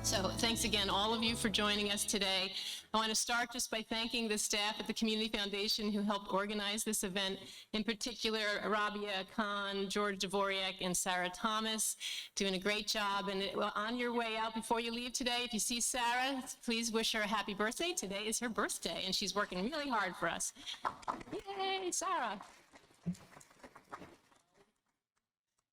So thanks again, all of you, for joining us today. I want to start just by thanking the staff at the Community Foundation who helped organize this event, in particular Rabia Khan, George Dvoriak, and Sarah Thomas, doing a great job. And on your way out, before you leave today, if you see Sarah, please wish her a happy birthday. Today is her birthday, and she's working really hard for us. Yay, Sarah.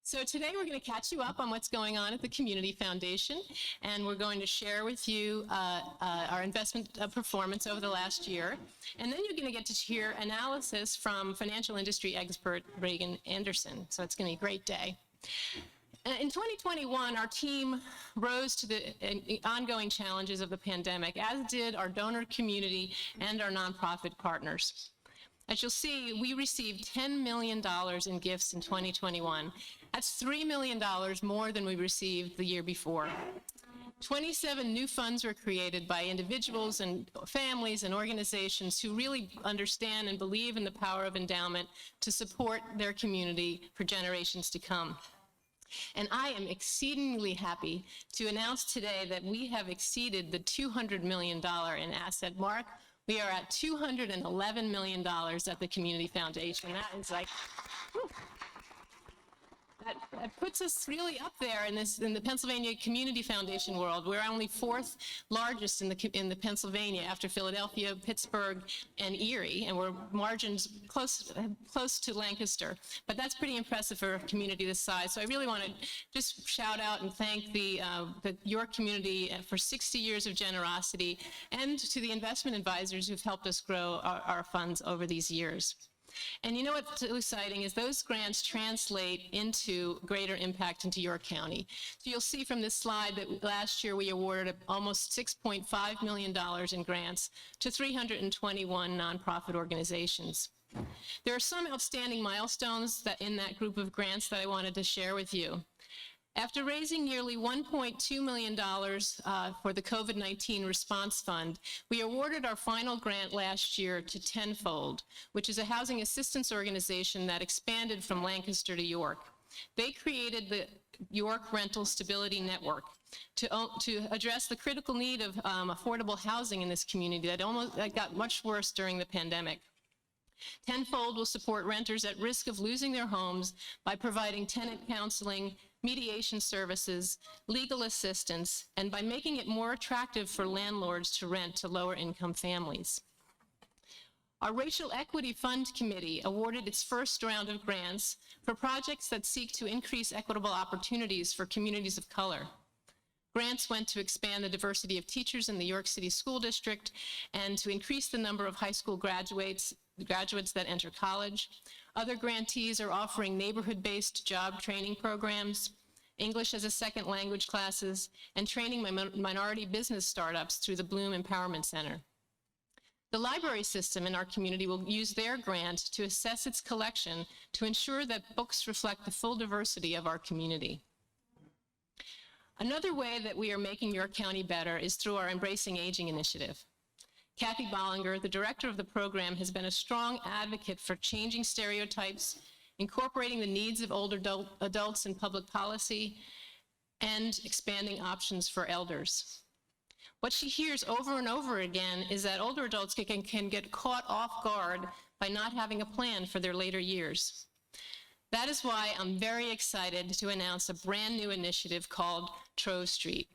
So today we're going to catch you up on what's going on at the Community Foundation, and we're going to share with you our investment performance over the last year. And then you're going to get to hear analysis from financial industry expert Reagan Anderson. So it's going to be a great day. In 2021, our team rose to the ongoing challenges of the pandemic, as did our donor community and our nonprofit partners. As you'll see, we received $10 million in gifts in 2021. That's $3 million more than we received the year before. 27 new funds were created by individuals and families and organizations who really understand and believe in the power of endowment to support their community for generations to come. And I am exceedingly happy to announce today that we have exceeded the $200 million in asset mark. We are at $211 million at the Community Foundation. That is like, whew. That puts us really up there in the Pennsylvania Community Foundation world. We're only fourth largest in the Pennsylvania after Philadelphia, Pittsburgh, and Erie, and we're margins close to Lancaster. But that's pretty impressive for a community this size. So I really want to just shout out and thank your community for 60 years of generosity, and to the investment advisors who've helped us grow our funds over these years. And you know what's so exciting is those grants translate into greater impact into York County. So you'll see from this slide that last year we awarded almost $6.5 million in grants to 321 nonprofit organizations. There are some outstanding milestones in that group of grants that I wanted to share with you. After raising nearly $1.2 million for the COVID-19 Response Fund, we awarded our final grant last year to Tenfold, which is a housing assistance organization that expanded from Lancaster to York. They created the York Rental Stability Network to address the critical need of affordable housing in this community that got much worse during the pandemic. Tenfold will support renters at risk of losing their homes by providing tenant counseling, mediation services, legal assistance, and by making it more attractive for landlords to rent to lower-income families. Our Racial Equity Fund Committee awarded its first round of grants for projects that seek to increase equitable opportunities for communities of color. Grants went to expand the diversity of teachers in the York City School District and to increase the number of high school graduates that enter college. Other grantees are offering neighborhood-based job training programs, English as a second language classes, and training minority business startups through the Bloom Empowerment Center. The library system in our community will use their grant to assess its collection to ensure that books reflect the full diversity of our community. Another way that we are making York County better is through our Embracing Aging initiative. Kathy Bollinger, the director of the program, has been a strong advocate for changing stereotypes, incorporating the needs of older adults in public policy, and expanding options for elders. What she hears over and over again is that older adults can get caught off guard by not having a plan for their later years. That is why I'm very excited to announce a brand new initiative called Trove Street.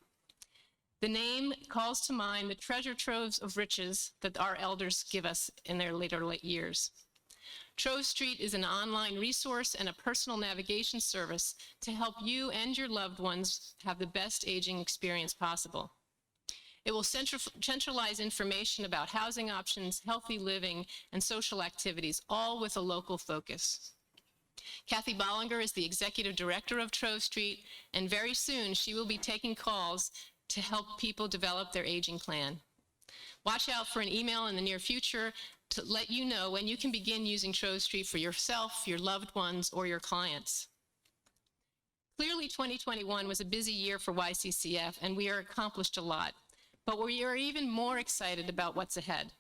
The name calls to mind the treasure troves of riches that our elders give us in their later years. Trove Street is an online resource and a personal navigation service to help you and your loved ones have the best aging experience possible. It will centralize information about housing options, healthy living, and social activities, all with a local focus. Kathy Bollinger is the executive director of Trove Street, and very soon she will be taking calls to help people develop their aging plan. Watch out for an email in the near future to let you know when you can begin using Trove Street for yourself, your loved ones, or your clients. Clearly, 2021 was a busy year for YCCF, and we accomplished a lot, but we are even more excited about what's ahead.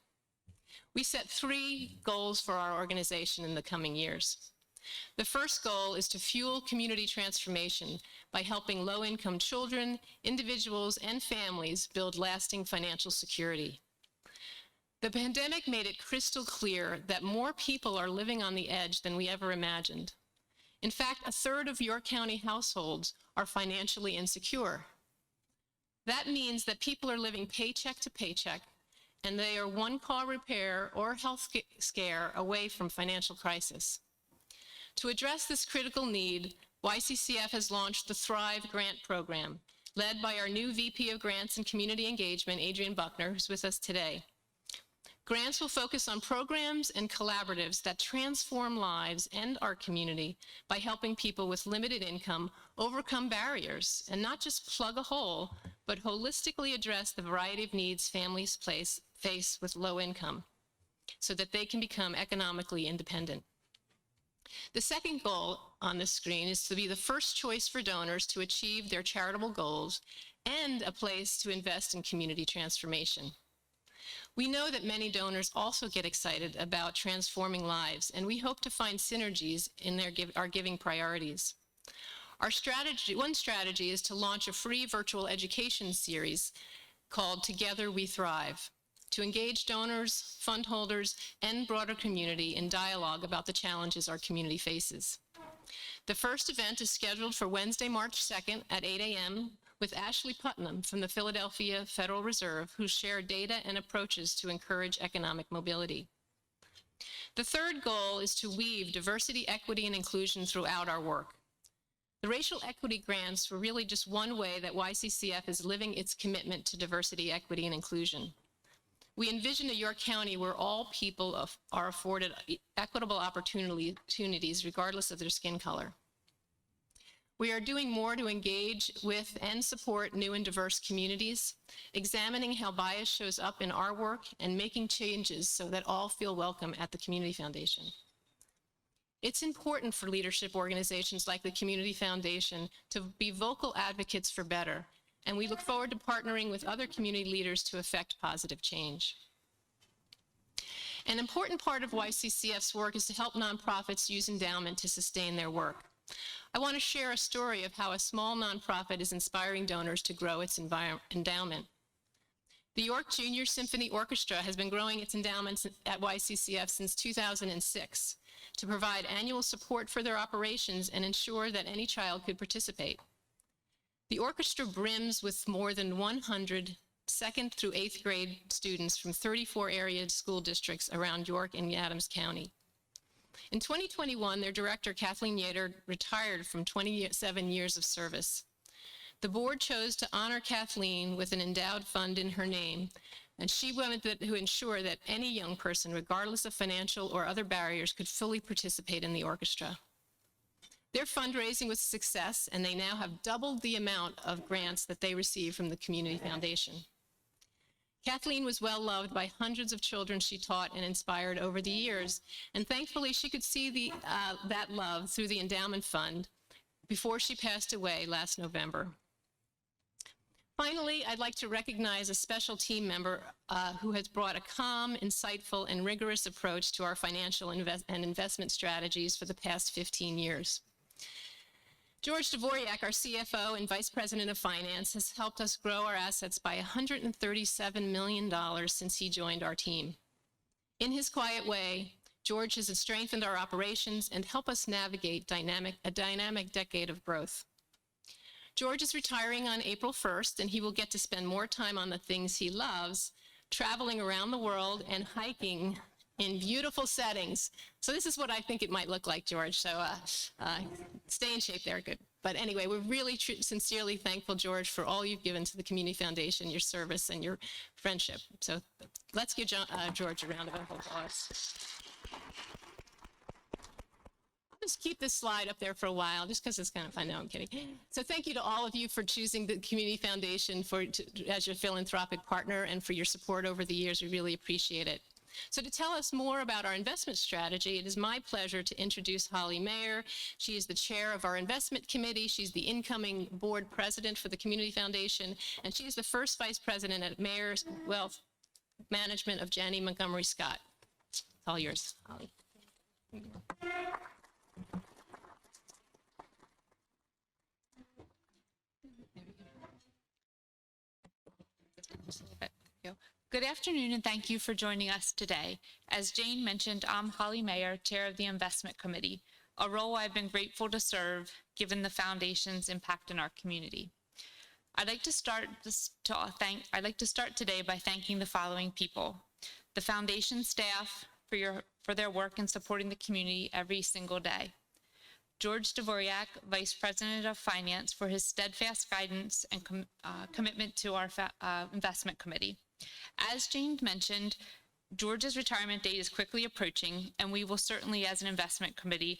We set 3 goals for our organization in the coming years. The first goal is to fuel community transformation by helping low-income children, individuals, and families build lasting financial security. The pandemic made it crystal clear that more people are living on the edge than we ever imagined. In fact, a third of York County households are financially insecure. That means that people are living paycheck to paycheck, and they are one car repair or health scare away from financial crisis. To address this critical need, YCCF has launched the Thrive Grant Program, led by our new VP of Grants and Community Engagement, Adrian Buckner, who's with us today. Grants will focus on programs and collaboratives that transform lives and our community by helping people with limited income overcome barriers and not just plug a hole, but holistically address the variety of needs families face with low income so that they can become economically independent. The second goal on this screen is to be the first choice for donors to achieve their charitable goals and a place to invest in community transformation. We know that many donors also get excited about transforming lives, and we hope to find synergies in our giving priorities. One strategy is to launch a free virtual education series called Together We Thrive, to engage donors, fund holders, and broader community in dialogue about the challenges our community faces. The first event is scheduled for Wednesday, March 2nd at 8 a.m. with Ashley Putnam from the Philadelphia Federal Reserve, who share data and approaches to encourage economic mobility. The third goal is to weave diversity, equity, and inclusion throughout our work. The racial equity grants were really just one way that YCCF is living its commitment to diversity, equity, and inclusion. We envision a York County where all people are afforded equitable opportunities regardless of their skin color. We are doing more to engage with and support new and diverse communities, examining how bias shows up in our work and making changes so that all feel welcome at the Community Foundation. It's important for leadership organizations like the Community Foundation to be vocal advocates for better, and we look forward to partnering with other community leaders to effect positive change. An important part of YCCF's work is to help nonprofits use endowment to sustain their work. I want to share a story of how a small nonprofit is inspiring donors to grow its endowment. The York Junior Symphony Orchestra has been growing its endowments at YCCF since 2006 to provide annual support for their operations and ensure that any child could participate. The orchestra brims with more than 100 second through 8th grade students from 34 area school districts around York and Adams County. In 2021, their director, Kathleen Yater, retired from 27 years of service. The board chose to honor Kathleen with an endowed fund in her name, and she wanted to ensure that any young person, regardless of financial or other barriers, could fully participate in the orchestra. Their fundraising was a success, and they now have doubled the amount of grants that they receive from the Community Foundation. Kathleen was well loved by hundreds of children she taught and inspired over the years, and thankfully she could see that love through the endowment fund before she passed away last November. Finally, I'd like to recognize a special team member who has brought a calm, insightful, and rigorous approach to our financial and investment strategies for the past 15 years. George Dvorak, our CFO and Vice President of Finance, has helped us grow our assets by $137 million since he joined our team. In his quiet way, George has strengthened our operations and helped us navigate a dynamic decade of growth. George is retiring on April 1st, and he will get to spend more time on the things he loves, traveling around the world and hiking in beautiful settings. So this is what I think it might look like, George. So stay in shape there, good. But anyway, we're really sincerely thankful, George, for all you've given to the Community Foundation, your service and your friendship. So let's give George a round of applause. I'll just keep this slide up there for a while, just because it's kind of fun. No, I'm kidding. So thank you to all of you for choosing the Community Foundation as your philanthropic partner and for your support over the years. We really appreciate it. So to tell us more about our investment strategy, it is my pleasure to introduce Holly Mayer. She is the chair of our investment committee. She's the incoming board president for the Community Foundation, and she's the first vice president at Mayer's Wealth Management of Janney Montgomery Scott. It's all yours, Holly. Good afternoon, and thank you for joining us today. As Jane mentioned, I'm Holly Mayer, Chair of the Investment Committee, a role I've been grateful to serve given the Foundation's impact in our community. I'd like to start today by thanking the following people: the Foundation staff for their work in supporting the community every single day; George Dvoryak, Vice President of Finance, for his steadfast guidance and commitment to our Investment Committee. As Jane mentioned, George's retirement date is quickly approaching, and we will certainly, as an Investment Committee,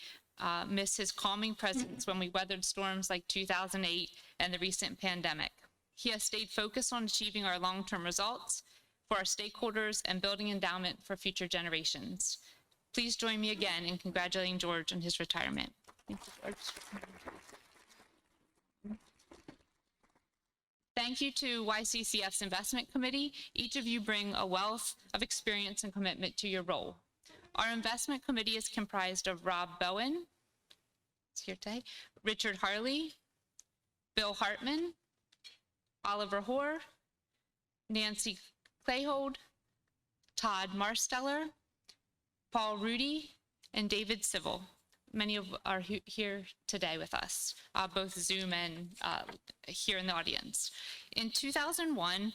miss his calming presence when we weathered storms like 2008 and the recent pandemic. He has stayed focused on achieving our long-term results for our stakeholders and building endowment for future generations. Please join me again in congratulating George on his retirement. Thank you, George. Thank you to YCCF's Investment Committee. Each of you bring a wealth of experience and commitment to your role. Our Investment Committee is comprised of Rob Bowen, who's here today, Richard Harley, Bill Hartman, Oliver Hoare, Nancy Clayhold, Todd Marsteller, Paul Rudy, and David Civil. Many are here today with us, both Zoom and here in the audience. In 2001,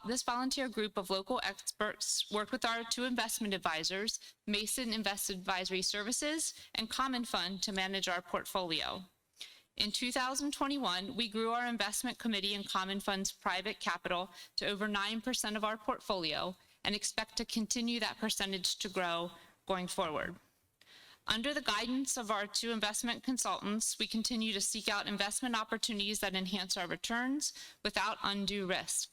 this volunteer group of local experts worked with our two investment advisors, Mason Investment Advisory Services and Common Fund, to manage our portfolio. In 2021, we grew our Investment Committee and Common Fund's private capital to over 9% of our portfolio and expect to continue that percentage to grow going forward. Under the guidance of our two investment consultants, we continue to seek out investment opportunities that enhance our returns without undue risk.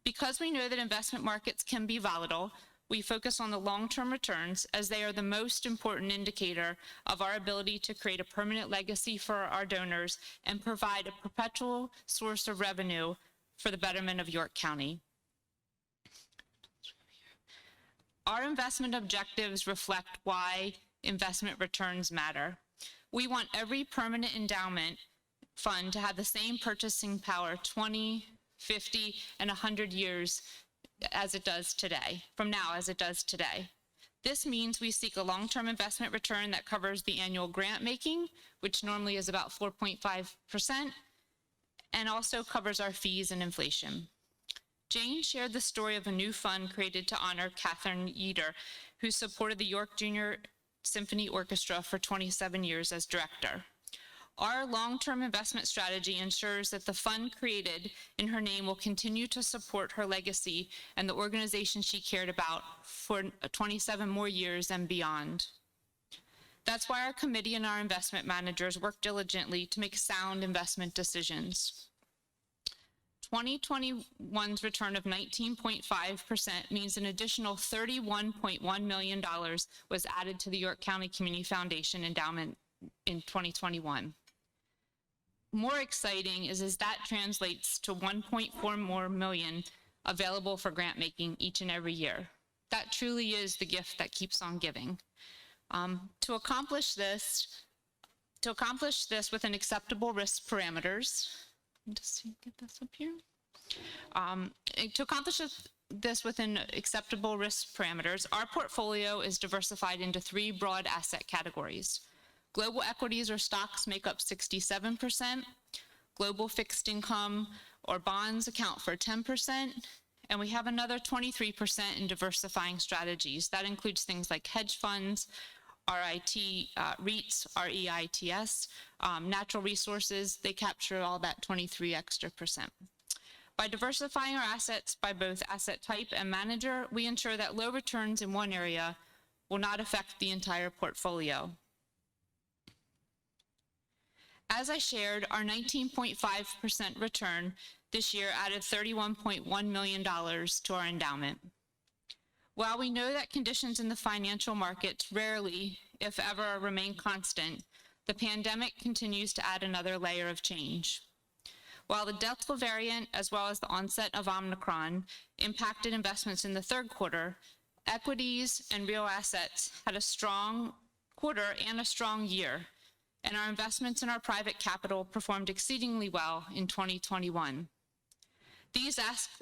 Because we know that investment markets can be volatile, we focus on the long-term returns, as they are the most important indicator of our ability to create a permanent legacy for our donors and provide a perpetual source of revenue for the betterment of York County. Our investment objectives reflect why investment returns matter. We want every permanent endowment fund to have the same purchasing power 20, 50, and 100 years as it does today, from now as it does today. This means we seek a long-term investment return that covers the annual grant making, which normally is about 4.5%, and also covers our fees and inflation. Jane shared the story of a new fund created to honor Catherine Yeater, who supported the York Junior Symphony Orchestra for 27 years as director. Our long-term investment strategy ensures that the fund created in her name will continue to support her legacy and the organization she cared about for 27 more years and beyond. That's why our committee and our investment managers work diligently to make sound investment decisions. 2021's return of 19.5% means an additional $31.1 million was added to the York County Community Foundation endowment in 2021. More exciting is that translates to 1.4 more million available for grant making each and every year. That truly is the gift that keeps on giving. To accomplish this with an acceptable risk parameters, just get this up here. To accomplish this within acceptable risk parameters, our portfolio is diversified into three broad asset categories. Global equities or stocks make up 67%, global fixed income or bonds account for 10%, and we have another 23% in diversifying strategies. That includes things like hedge funds, REITs, REITs, natural resources. They capture all that 23 extra percent. By diversifying our assets by both asset type and manager, we ensure that low returns in one area will not affect the entire portfolio. As I shared, our 19.5% return this year added $31.1 million to our endowment. While we know that conditions in the financial markets rarely, if ever, remain constant, the pandemic continues to add another layer of change. While the Delta variant, as well as the onset of Omicron, impacted investments in the third quarter, equities and real assets had a strong quarter and a strong year, and our investments in our private capital performed exceedingly well in 2021. These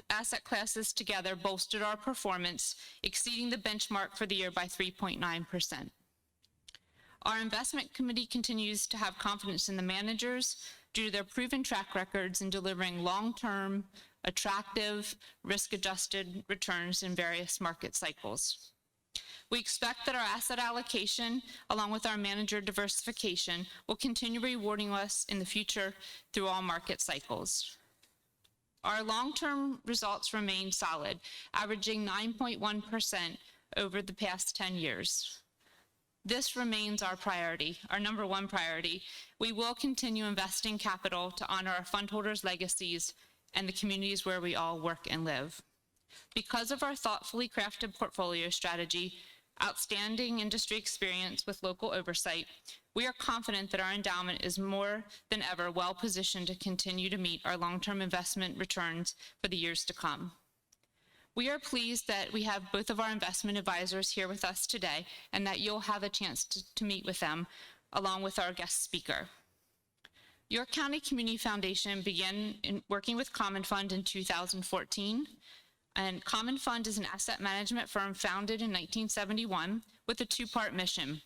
asset classes together bolstered our performance, exceeding the benchmark for the year by 3.9%. Our investment committee continues to have confidence in the managers due to their proven track records in delivering long-term, attractive, risk-adjusted returns in various market cycles. We expect that our asset allocation, along with our manager diversification, will continue rewarding us in the future through all market cycles. Our long-term results remain solid, averaging 9.1% over the past 10 years. This remains our priority, our number one priority. We will continue investing capital to honor our fundholders' legacies and the communities where we all work and live. Because of our thoughtfully crafted portfolio strategy, outstanding industry experience with local oversight, we are confident that our endowment is more than ever well-positioned to continue to meet our long-term investment returns for the years to come. We are pleased that we have both of our investment advisors here with us today and that you'll have a chance to meet with them along with our guest speaker. York County Community Foundation began working with Common Fund in 2014. And Common Fund is an asset management firm founded in 1971 with a two-part mission.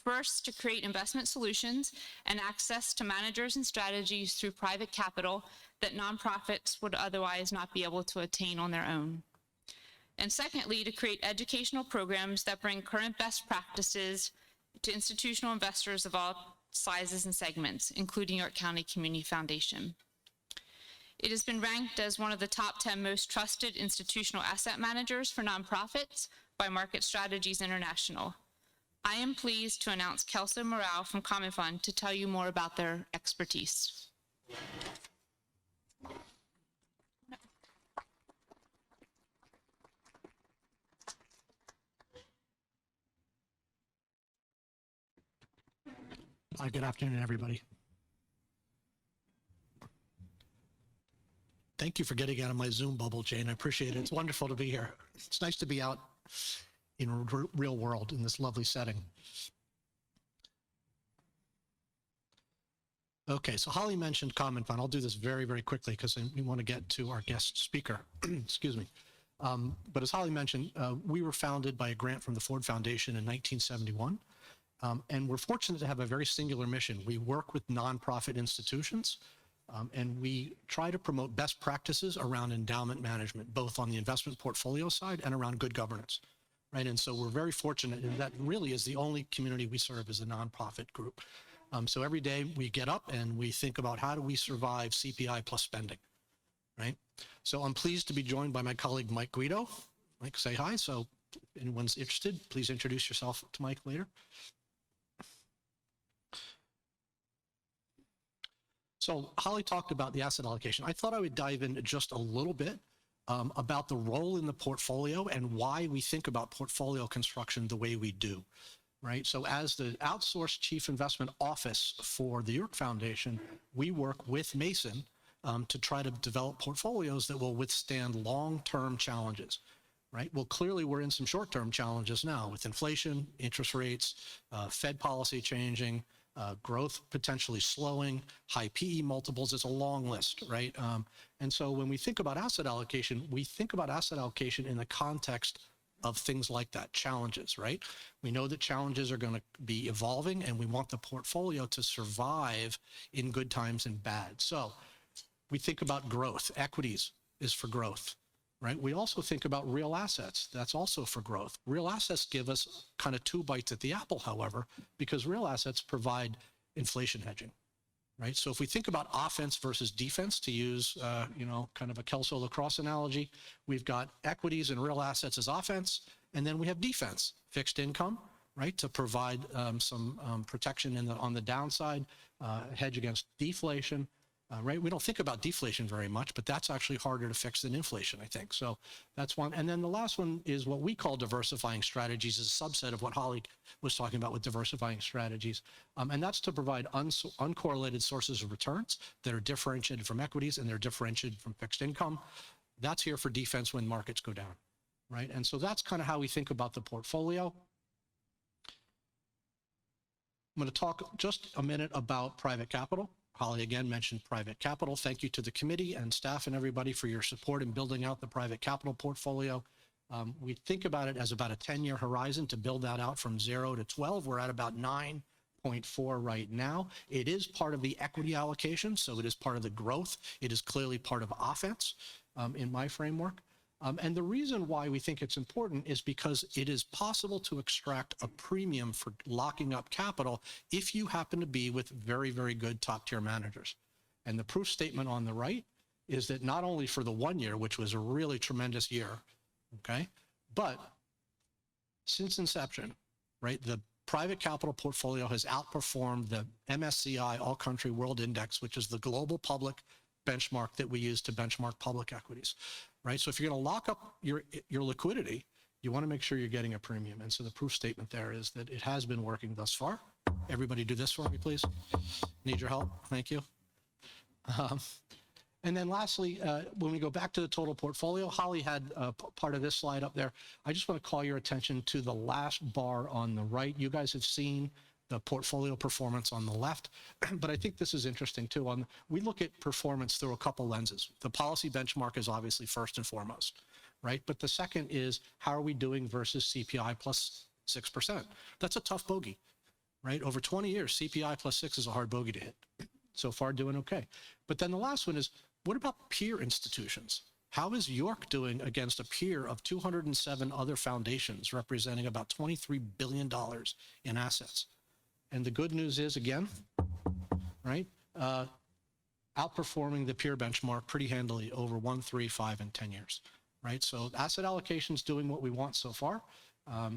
First, to create investment solutions and access to managers and strategies through private capital that nonprofits would otherwise not be able to attain on their own. And secondly, to create educational programs that bring current best practices to institutional investors of all sizes and segments, including York County Community Foundation. It has been ranked as one of the top 10 most trusted institutional asset managers for nonprofits by Market Strategies International. I am pleased to announce Kelso Morale from Common Fund to tell you more about their expertise. Hi, good afternoon, everybody. Thank you for getting out of my Zoom bubble, Jane. I appreciate it. It's wonderful to be here. It's nice to be out in real world in this lovely setting. Okay, so Holly mentioned Common Fund. I'll do this very, very quickly because we want to get to our guest speaker. Excuse me. But as Holly mentioned, we were founded by a grant from the Ford Foundation in 1971. And we're fortunate to have a very singular mission. We work with nonprofit institutions, and we try to promote best practices around endowment management, both on the investment portfolio side and around good governance, right? And so we're very fortunate, and that really is the only community we serve as a nonprofit group. So every day we get up and we think about how do we survive CPI plus spending, right? So I'm pleased to be joined by my colleague, Mike Guido. Mike, say hi. So if anyone's interested, please introduce yourself to Mike later. So Holly talked about the asset allocation. I thought I would dive in just a little bit about the role in the portfolio and why we think about portfolio construction the way we do, right? So as the outsourced chief investment office for the York Foundation, we work with Mason to try to develop portfolios that will withstand long-term challenges, right? Well, clearly we're in some short-term challenges now with inflation, interest rates, Fed policy changing, growth potentially slowing, high PE multiples. It's a long list, right? And so when we think about asset allocation, we think about asset allocation in the context of things like that, challenges, right? We know that challenges are going to be evolving and we want the portfolio to survive in good times and bad. So we think about growth. Equities is for growth, right? We also think about real assets. That's also for growth. Real assets give us kind of two bites at the apple, however, because real assets provide inflation hedging, right? So if we think about offense versus defense, to use, kind of a Kelso lacrosse analogy, we've got equities and real assets as offense, and then we have defense, fixed income, right, to provide some protection on the downside, hedge against deflation. Right? We don't think about deflation very much, but that's actually harder to fix than inflation, I think. So that's one. And then the last one is what we call diversifying strategies, is a subset of what Holly was talking about with diversifying strategies. And that's to provide uncorrelated sources of returns that are differentiated from equities and they're differentiated from fixed income. That's here for defense when markets go down, right? And so that's kind of how we think about the portfolio. I'm going to talk just a minute about private capital. Holly again mentioned private capital. Thank you to the committee and staff and everybody for your support in building out the private capital portfolio. We think about it as about a 10-year horizon to build that out from 0 to 12. We're at about 9.4 right now. It is part of the equity allocation, so it is part of the growth. It is clearly part of offense in my framework. And the reason why we think it's important is because it is possible to extract a premium for locking up capital if you happen to be with very, very good top-tier managers. And the proof statement on the right is that not only for the 1 year, which was a really tremendous year, okay, but since inception, right, the private capital portfolio has outperformed the MSCI All Country World Index, which is the global public benchmark that we use to benchmark public equities, right? So if you're going to lock up your liquidity, you want to make sure you're getting a premium. And so the proof statement there is that it has been working thus far. Everybody do this for me, please. Need your help. Thank you. And then lastly, when we go back to the total portfolio, Holly had part of this slide up there. I just want to call your attention to the last bar on the right. You guys have seen the portfolio performance on the left, but I think this is interesting too. We look at performance through a couple lenses. The policy benchmark is obviously first and foremost, right? But the second is, how are we doing versus CPI plus 6%? That's a tough bogey, right? Over 20 years, CPI plus 6 is a hard bogey to hit. So far, doing okay. But then the last one is, what about peer institutions? How is York doing against a peer of 207 other foundations representing about $23 billion in assets? And the good news is, again, right, outperforming the peer benchmark pretty handily over 1, 3, 5, and 10 years, right? So asset allocation is doing what we want so far.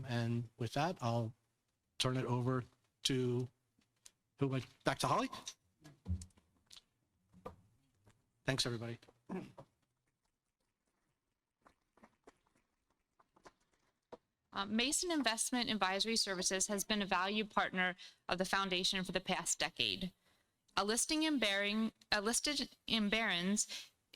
And with that, I'll turn it over to, back to Holly. Thanks, everybody. Mason Investment Advisory Services has been a valued partner of the foundation for the past decade. A listed in Barron's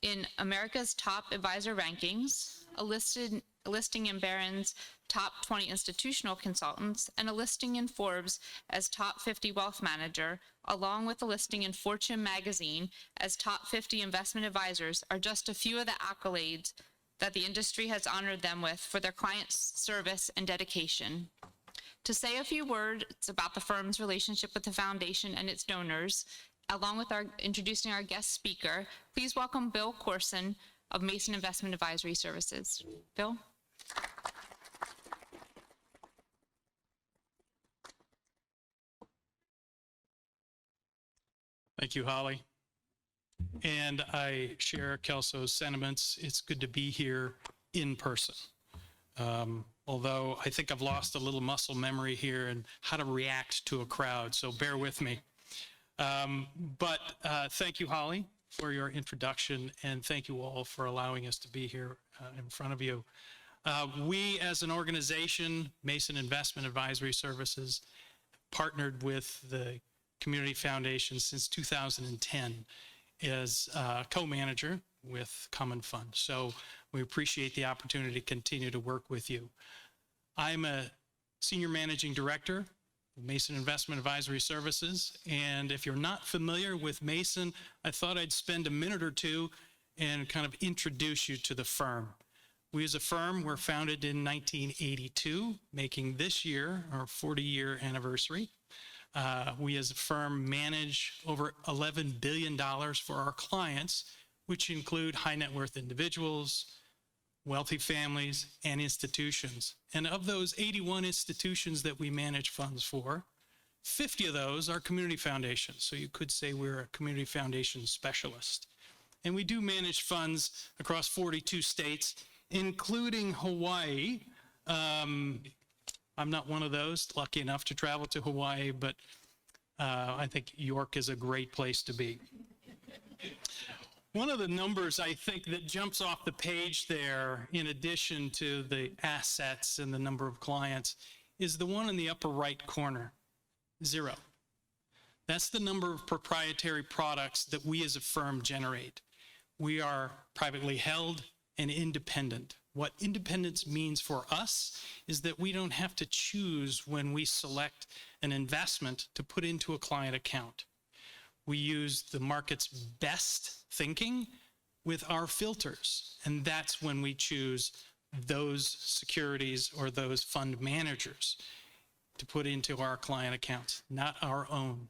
in America's top advisor rankings, a listing in Barron's top 20 institutional consultants, and a listing in Forbes as top 50 wealth manager, along with a listing in Fortune magazine as top 50 investment advisors, are just a few of the accolades that the industry has honored them with for their clients' service and dedication. To say a few words about the firm's relationship with the foundation and its donors, along with introducing our guest speaker, please welcome Bill Corson of Mason Investment Advisory Services. Bill? Thank you, Holly. And I share Kelso's sentiments. It's good to be here in person. Although I think I've lost a little muscle memory here and how to react to a crowd, so bear with me. But thank you, Holly, for your introduction, and thank you all for allowing us to be here in front of you. We, as an organization, Mason Investment Advisory Services, partnered with the Community Foundation since 2010 as co-manager with Common Fund. So we appreciate the opportunity to continue to work with you. I'm a senior managing director of Mason Investment Advisory Services. And if you're not familiar with Mason, I thought I'd spend a minute or two and kind of introduce you to the firm. We as a firm were founded in 1982, making this year our 40-year anniversary. We as a firm manage over $11 billion for our clients, which include high net worth individuals, wealthy families, and institutions. And of those 81 institutions that we manage funds for, 50 of those are community foundations. So you could say we're a community foundation specialist. And we do manage funds across 42 states, including Hawaii. I'm not one of those lucky enough to travel to Hawaii, but I think York is a great place to be. One of the numbers I think that jumps off the page there, in addition to the assets and the number of clients, is the one in the upper right corner, 0. That's the number of proprietary products that we as a firm generate. We are privately held and independent. What independence means for us is that we don't have to choose when we select an investment to put into a client account. We use the market's best thinking with our filters, and that's when we choose those securities or those fund managers to put into our client accounts, not our own.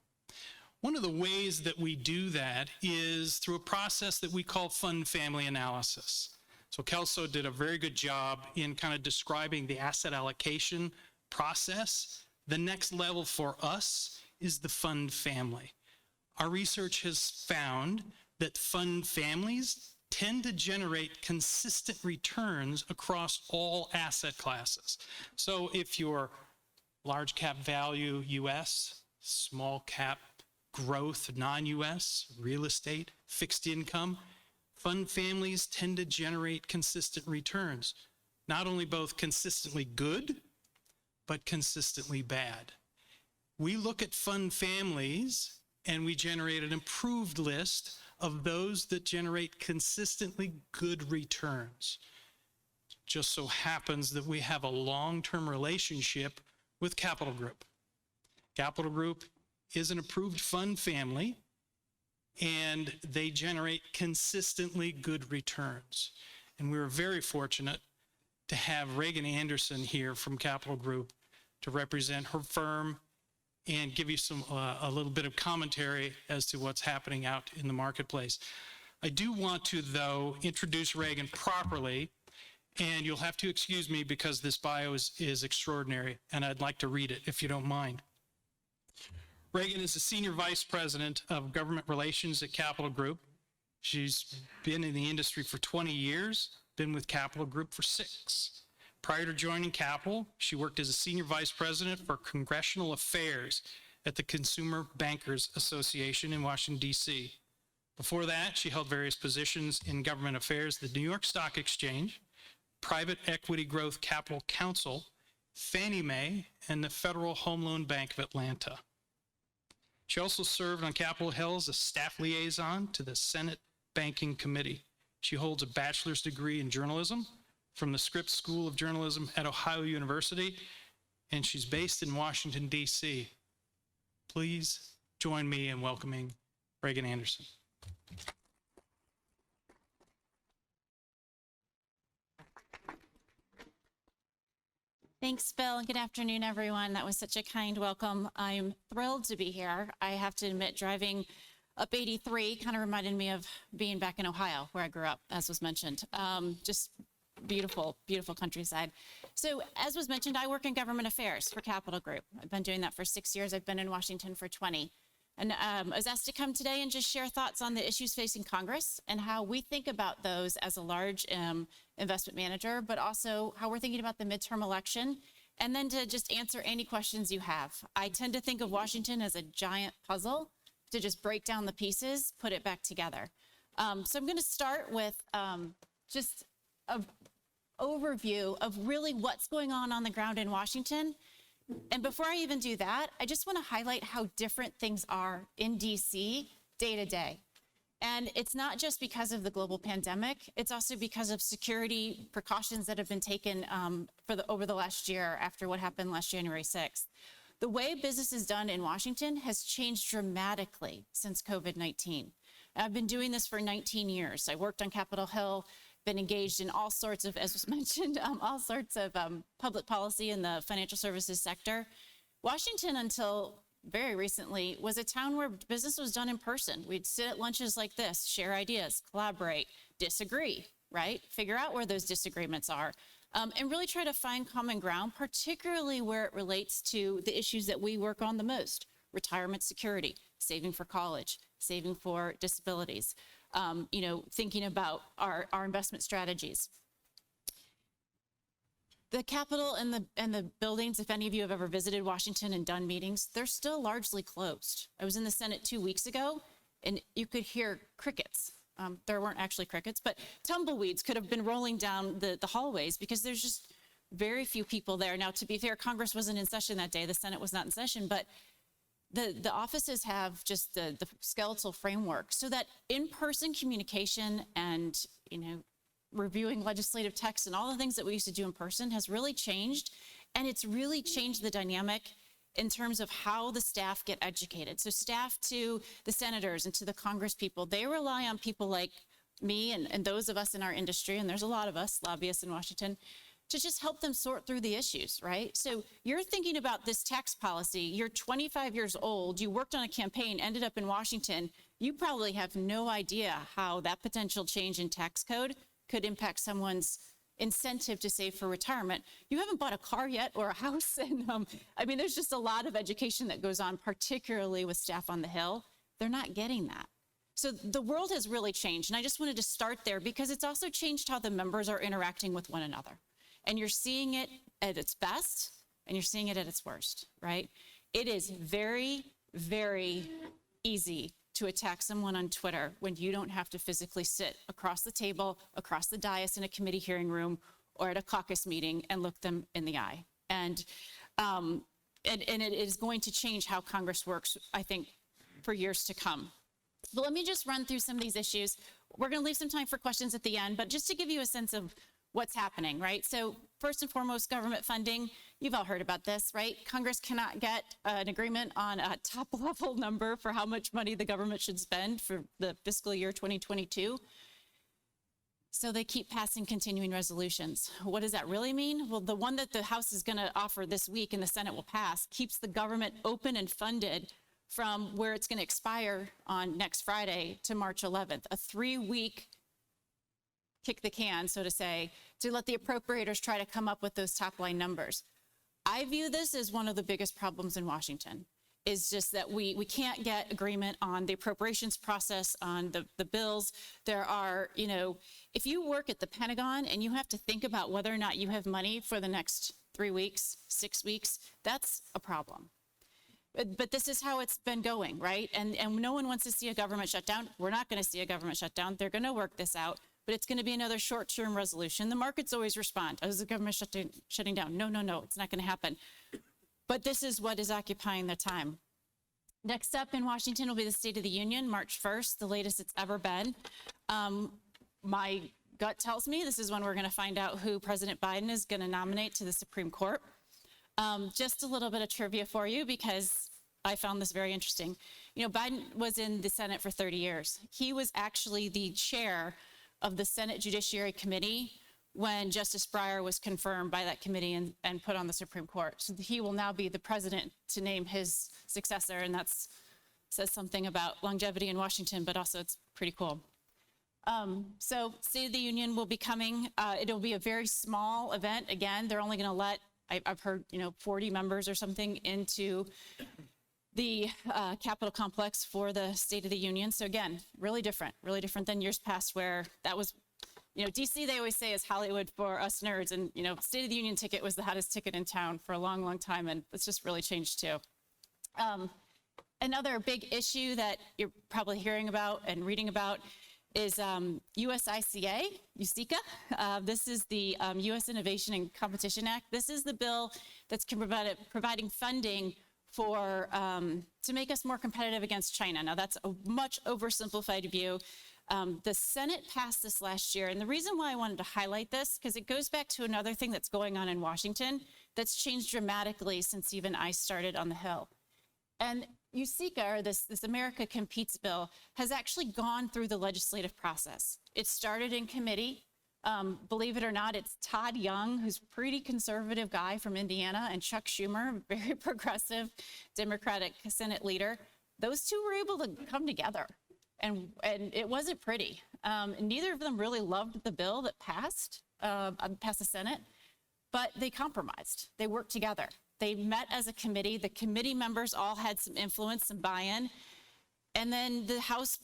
One of the ways that we do that is through a process that we call fund family analysis. So Kelso did a very good job in kind of describing the asset allocation process. The next level for us is the fund family. Our research has found that fund families tend to generate consistent returns across all asset classes. So if you're large cap value US, small cap growth non-US, real estate, fixed income, fund families tend to generate consistent returns. Not only both consistently good, but consistently bad. We look at fund families and we generate an improved list of those that generate consistently good returns. Just so happens that we have a long-term relationship with Capital Group. Capital Group is an approved fund family, and they generate consistently good returns. And we were very fortunate to have Reagan Anderson here from Capital Group to represent her firm and give you a little bit of commentary as to what's happening out in the marketplace. I do want to, though, introduce Reagan properly, and you'll have to excuse me because this bio is extraordinary, and I'd like to read it if you don't mind. Reagan is the Senior Vice President of Government Relations at Capital Group. She's been in the industry for 20 years, been with Capital Group for 6. Prior to joining Capital, she worked as a Senior Vice President for Congressional Affairs at the Consumer Bankers Association in Washington, D.C. Before that, she held various positions in government affairs, the New York Stock Exchange, Private Equity Growth Capital Council, Fannie Mae, and the Federal Home Loan Bank of Atlanta. She also served on Capitol Hill as a staff liaison to the Senate Banking Committee. She holds a bachelor's degree in journalism from the Scripps School of Journalism at Ohio University, and she's based in Washington, D.C. Please join me in welcoming Reagan Anderson. Thanks, Bill, and good afternoon, everyone. That was such a kind welcome. I'm thrilled to be here. I have to admit, driving up 83 kind of reminded me of being back in Ohio, where I grew up, as was mentioned. Just beautiful, beautiful countryside. So, as was mentioned, I work in government affairs for Capital Group. I've been doing that for 6 years. I've been in Washington for 20. And I was asked to come today and just share thoughts on the issues facing Congress and how we think about those as a large investment manager, but also how we're thinking about the midterm election, and then to just answer any questions you have. I tend to think of Washington as a giant puzzle to just break down the pieces, put it back together. So I'm going to start with just an overview of really what's going on the ground in Washington. And before I even do that, I just want to highlight how different things are in DC day to day. And it's not just because of the global pandemic, it's also because of security precautions that have been taken over the last year after what happened last January 6th. The way business is done in Washington has changed dramatically since COVID-19. I've been doing this for 19 years. I worked on Capitol Hill, been engaged in all sorts of, as was mentioned, all sorts of public policy in the financial services sector. Washington, until very recently, was a town where business was done in person. We'd sit at lunches like this, share ideas, collaborate, disagree, right? Figure out where those disagreements are, and really try to find common ground, particularly where it relates to the issues that we work on the most: retirement security, saving for college, saving for disabilities. Thinking about our investment strategies. The Capitol and the buildings, if any of you have ever visited Washington and done meetings, they're still largely closed. I was in the Senate 2 weeks ago, and you could hear crickets. There weren't actually crickets, but tumbleweeds could have been rolling down the hallways because there's just very few people there. Now, to be fair, Congress wasn't in session that day. The Senate was not in session, but the offices have just the skeletal framework so that in-person communication and, reviewing legislative text and all the things that we used to do in person has really changed. And it's really changed the dynamic in terms of how the staff get educated. So staff to the senators and to the Congress people, they rely on people like me and those of us in our industry, and there's a lot of us lobbyists in Washington, to just help them sort through the issues, right? So you're thinking about this tax policy, you're 25 years old, you worked on a campaign, ended up in Washington, you probably have no idea how that potential change in tax code could impact someone's incentive to save for retirement. You haven't bought a car yet or a house. And I mean, there's just a lot of education that goes on, particularly with staff on the Hill. They're not getting that. So the world has really changed. And I just wanted to start there because it's also changed how the members are interacting with one another. And you're seeing it at its best and you're seeing it at its worst, right? It is very, very easy to attack someone on Twitter when you don't have to physically sit across the table, across the dais in a committee hearing room or at a caucus meeting and look them in the eye. And it is going to change how Congress works, I think, for years to come. But let me just run through some of these issues. We're going to leave some time for questions at the end, but just to give you a sense of what's happening, right? So first and foremost, government funding. You've all heard about this, right? Congress cannot get an agreement on a top level number for how much money the government should spend for the fiscal year 2022. So they keep passing continuing resolutions. What does that really mean? Well, the one that the House is going to offer this week and the Senate will pass keeps the government open and funded from where it's going to expire on next Friday to March 11th, a 3-week kick the can, so to say, to let the appropriators try to come up with those top line numbers. I view this as one of the biggest problems in Washington, is just that we can't get agreement on the appropriations process, on the bills. There are, you know, if you work at the Pentagon and you have to think about whether or not you have money for the next 3 weeks, 6 weeks, that's a problem. But this is how it's been going, right? And no one wants to see a government shutdown. We're not going to see a government shutdown. They're going to work this out. But it's going to be another short-term resolution. The markets always respond. Oh, is the government shutting down? No, it's not going to happen. But this is what is occupying their time. Next up in Washington will be the State of the Union, March 1st, the latest it's ever been. My gut tells me this is when we're going to find out who President Biden is going to nominate to the Supreme Court. Just a little bit of trivia for you because I found this very interesting. You know, Biden was in the Senate for 30 years. He was actually the chair of the Senate Judiciary Committee when Justice Breyer was confirmed by that committee and put on the Supreme Court. So he will now be the president to name his successor, and that says something about longevity in Washington, but also it's pretty cool. So State of the Union will be coming. It'll be a very small event. Again, they're only going to let, I've heard, 40 members or something into the Capitol complex for the State of the Union. So again, really different than years past where that was, DC they always say is Hollywood for us nerds. And, State of the Union ticket was the hottest ticket in town for a long, long time. And it's just really changed too. Another big issue that you're probably hearing about and reading about is USICA. This is the U.S. Innovation and Competition Act. This is the bill that's providing funding for to make us more competitive against China. Now, that's a much oversimplified view. The Senate passed this last year, and the reason why I wanted to highlight this, because it goes back to another thing that's going on in Washington that's changed dramatically since even I started on the Hill. And USICA, or this America Competes bill, has actually gone through the legislative process. It started in committee. Believe it or not, it's Todd Young, who's a pretty conservative guy from Indiana, and Chuck Schumer, very progressive Democratic Senate leader. Those two were able to come together, and it wasn't pretty. Neither of them really loved the bill that passed the Senate, but they compromised. They worked together. They met as a committee. The committee members all had some influence, some buy-in, and then the House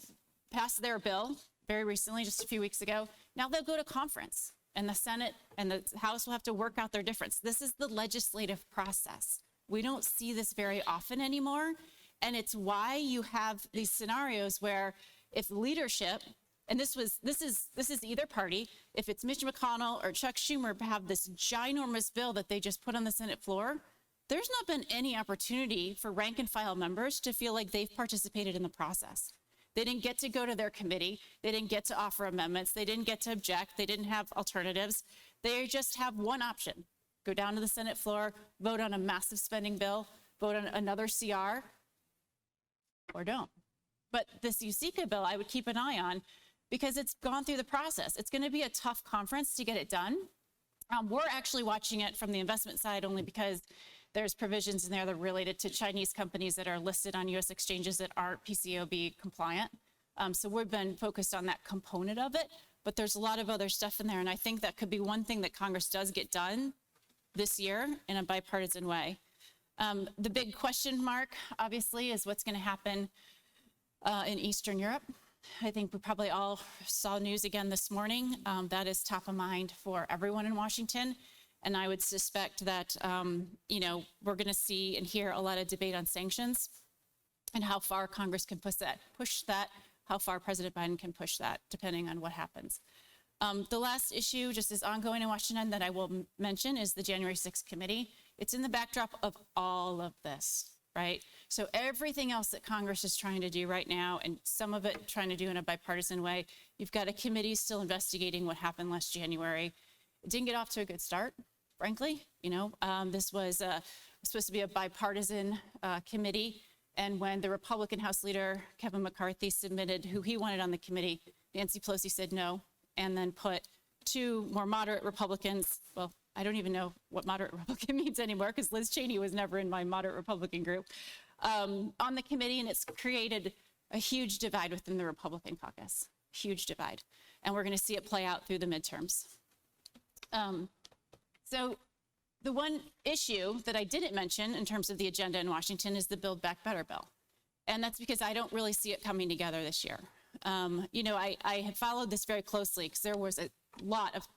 passed their bill very recently, just a few weeks ago. Now they'll go to conference, and the Senate and the House will have to work out their difference. This is the legislative process. We don't see this very often anymore, and it's why you have these scenarios where if leadership, and this is either party, if it's Mitch McConnell or Chuck Schumer have this ginormous bill that they just put on the Senate floor, there's not been any opportunity for rank and file members to feel like they've participated in the process. They didn't get to go to their committee. They didn't get to offer amendments. They didn't get to object. They didn't have alternatives. They just have one option: go down to the Senate floor, vote on a massive spending bill, vote on another CR, or don't. But this USICA bill, I would keep an eye on because it's gone through the process. It's going to be a tough conference to get it done. We're actually watching it from the investment side only because there's provisions in there that are related to Chinese companies that are listed on U.S. exchanges that aren't PCAOB compliant. So we've been focused on that component of it, but there's a lot of other stuff in there. And I think that could be one thing that Congress does get done this year in a bipartisan way. The big question mark, obviously, is what's going to happen in Eastern Europe. I think we probably all saw news again this morning. That is top of mind for everyone in Washington. And I would suspect that, we're going to see and hear a lot of debate on sanctions and how far Congress can push that, how far President Biden can push that, depending on what happens. The last issue, just as ongoing in Washington, that I will mention is the January 6th committee. It's in the backdrop of all of this, right? So everything else that Congress is trying to do right now, and some of it trying to do in a bipartisan way, you've got a committee still investigating what happened last January. It didn't get off to a good start, frankly. This was supposed to be a bipartisan committee. And when the Republican House leader, Kevin McCarthy, submitted who he wanted on the committee, Nancy Pelosi said no, and then put two more moderate Republicans, well, I don't even know what moderate Republican means anymore because Liz Cheney was never in my moderate Republican group, on the committee, and it's created a huge divide within the Republican caucus, huge divide. And we're going to see it play out through the midterms. So the one issue that I didn't mention in terms of the agenda in Washington is the Build Back Better bill. And that's because I don't really see it coming together this year. I had followed this very closely because there was a lot of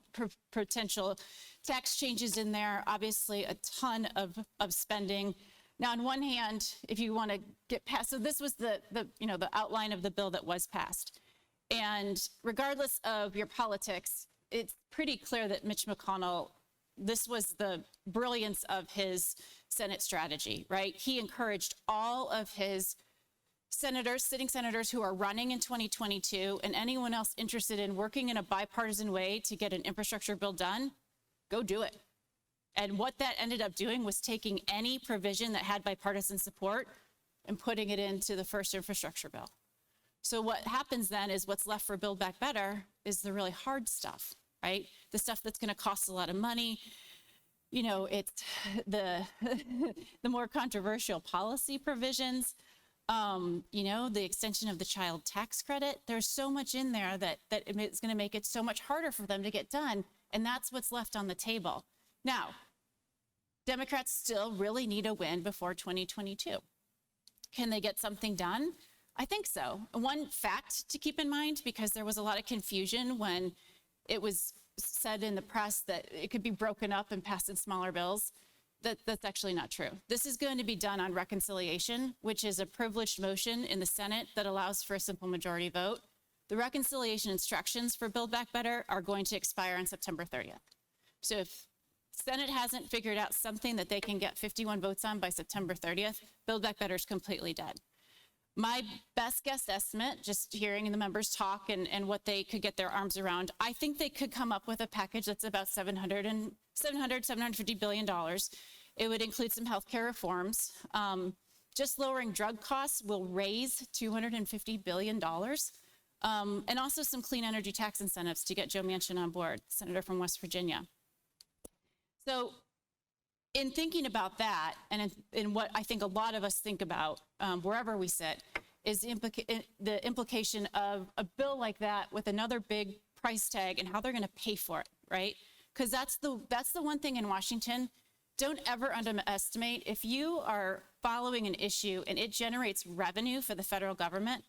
potential tax changes in there, obviously a ton of spending. Now, on one hand, if you want to get past, so this was the outline of the bill that was passed. And regardless of your politics, it's pretty clear that Mitch McConnell, this was the brilliance of his Senate strategy, right? He encouraged all of his sitting senators who are running in 2022 and anyone else interested in working in a bipartisan way to get an infrastructure bill done, go do it. And what that ended up doing was taking any provision that had bipartisan support and putting it into the first infrastructure bill. So what happens then is what's left for Build Back Better is the really hard stuff, right? The stuff that's going to cost a lot of money. It's the more controversial policy provisions. The extension of the child tax credit. There's so much in there that it's going to make it so much harder for them to get done. And that's what's left on the table. Now, Democrats still really need a win before 2022. Can they get something done? I think so. One fact to keep in mind, because there was a lot of confusion when it was said in the press that it could be broken up and passed in smaller bills. That's actually not true. This is going to be done on reconciliation, which is a privileged motion in the Senate that allows for a simple majority vote. The reconciliation instructions for Build Back Better are going to expire on September 30th. So if Senate hasn't figured out something that they can get 51 votes on by September 30th, Build Back Better is completely dead. My best guess estimate, just hearing the members talk and what they could get their arms around, I think they could come up with a package that's about $750 billion. It would include some healthcare reforms. Just lowering drug costs will raise $250 billion. And also some clean energy tax incentives to get Joe Manchin on board, Senator from West Virginia. So in thinking about that, and in what I think a lot of us think about wherever we sit, is the implication of a bill like that with another big price tag and how they're going to pay for it, right? Because that's the one thing in Washington. Don't ever underestimate, if you are following an issue and it generates revenue for the federal government,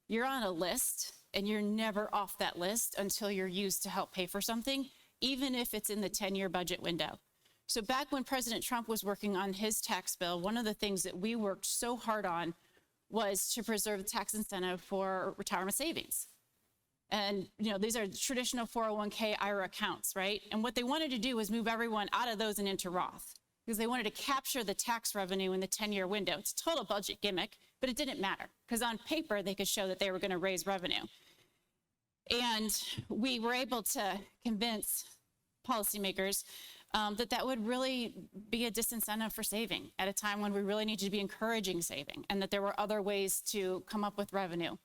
you're on a list and you're never off that list until you're used to help pay for something, even if it's in the 10-year budget window. So back when President Trump was working on his tax bill, one of the things that we worked so hard on was to preserve the tax incentive for retirement savings. And, these are traditional 401k IRA accounts, right? And what they wanted to do was move everyone out of those and into Roth because they wanted to capture the tax revenue in the 10-year window. It's a total budget gimmick, but it didn't matter because on paper, they could show that they were going to raise revenue. And we were able to convince policymakers that would really be a disincentive for saving at a time when we really need to be encouraging saving, and that there were other ways to come up with revenue.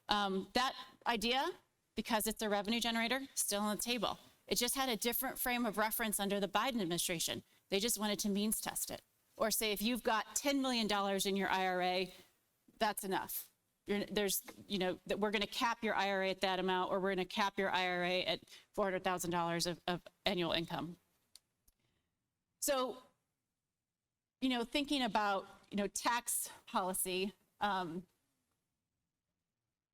That idea, because it's a revenue generator, still on the table. It just had a different frame of reference under the Biden administration. They just wanted to means test it. Or say, if you've got $10 million in your IRA, that's enough. That we're going to cap your IRA at that amount, or we're going to cap your IRA at $400,000 of annual income. So, thinking about, tax policy, and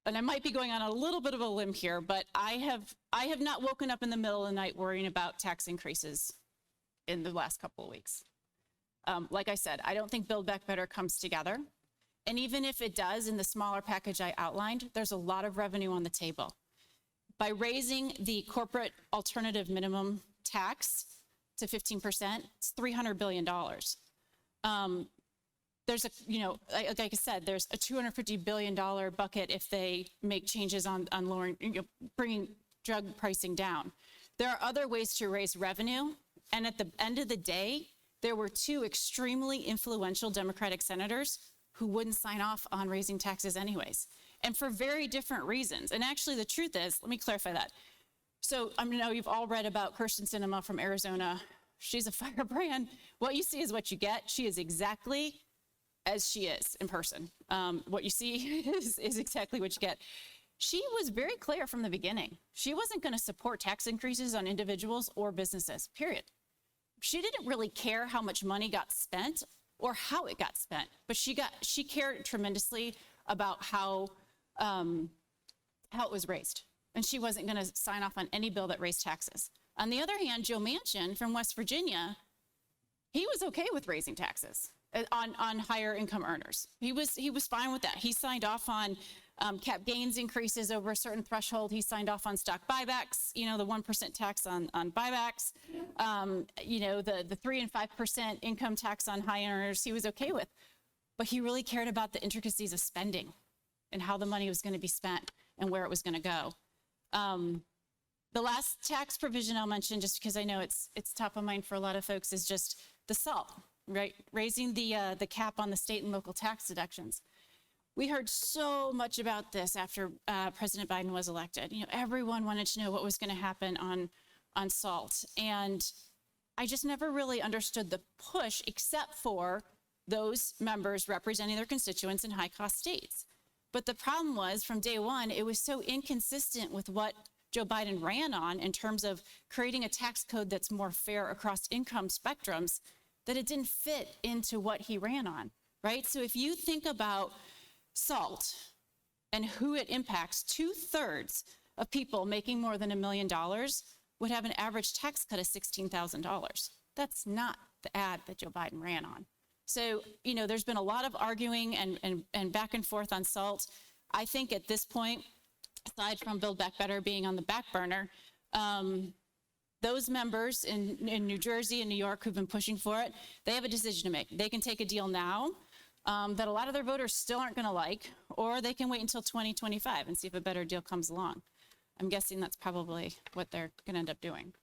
I might be going on a little bit of a limb here, but I have not woken up in the middle of the night worrying about tax increases in the last couple of weeks. Like I said, I don't think Build Back Better comes together. And even if it does, in the smaller package I outlined, there's a lot of revenue on the table. By raising the corporate alternative minimum tax to 15%, it's $300 billion. There's like I said, there's a $250 billion bucket if they make changes on lowering, bringing drug pricing down. There are other ways to raise revenue. And at the end of the day, there were two extremely influential Democratic senators who wouldn't sign off on raising taxes anyways, and for very different reasons. And actually, the truth is, let me clarify that. So I know you've all read about Kirsten Sinema from Arizona. She's a firebrand. What you see is what you get. She is exactly as she is in person. What you see is exactly what you get. She was very clear from the beginning. She wasn't going to support tax increases on individuals or businesses, period. She didn't really care how much money got spent or how it got spent, but she cared tremendously about how it was raised. And she wasn't going to sign off on any bill that raised taxes. On the other hand, Joe Manchin from West Virginia, he was okay with raising taxes on higher income earners. He was fine with that. He signed off on cap gains increases over a certain threshold. He signed off on stock buybacks, the 1% tax on buybacks, the 3 and 5% income tax on high earners, he was okay with. But he really cared about the intricacies of spending and how the money was going to be spent and where it was going to go. The last tax provision I'll mention, just because I know it's top of mind for a lot of folks, is just the SALT, right? Raising the cap on the state and local tax deductions. We heard so much about this after President Biden was elected. Everyone wanted to know what was going to happen on SALT. And I just never really understood the push, except for those members representing their constituents in high-cost states. But the problem was, from day one, it was so inconsistent with what Joe Biden ran on in terms of creating a tax code that's more fair across income spectrums, that it didn't fit into what he ran on, right? So if you think about SALT and who it impacts, 2/3 of people making more than $1 million would have an average tax cut of $16,000. That's not the ad that Joe Biden ran on. So, there's been a lot of arguing and back and forth on SALT. I think at this point, aside from Build Back Better being on the back burner, those members in New Jersey and New York who've been pushing for it, they have a decision to make. They can take a deal now that a lot of their voters still aren't going to like, or they can wait until 2025 and see if a better deal comes along. I'm guessing that's probably what they're going to end up doing.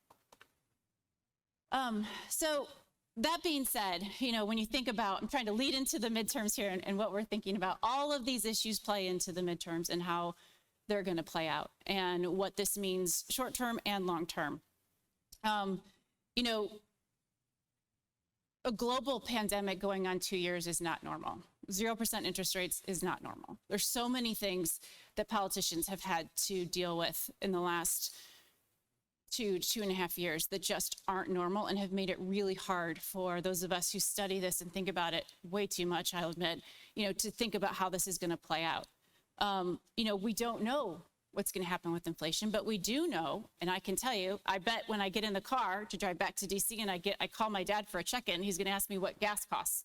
So that being said, when you think about, I'm trying to lead into the midterms here and what we're thinking about, all of these issues play into the midterms and how they're going to play out and what this means short-term and long-term. A global pandemic going on 2 years is not normal. 0% interest rates is not normal. There's so many things that politicians have had to deal with in the last 2.5 years that just aren't normal and have made it really hard for those of us who study this and think about it way too much, I'll admit, to think about how this is going to play out. We don't know what's going to happen with inflation, but we do know, and I can tell you, I bet when I get in the car to drive back to DC and I call my dad for a check-in, he's going to ask me what gas costs.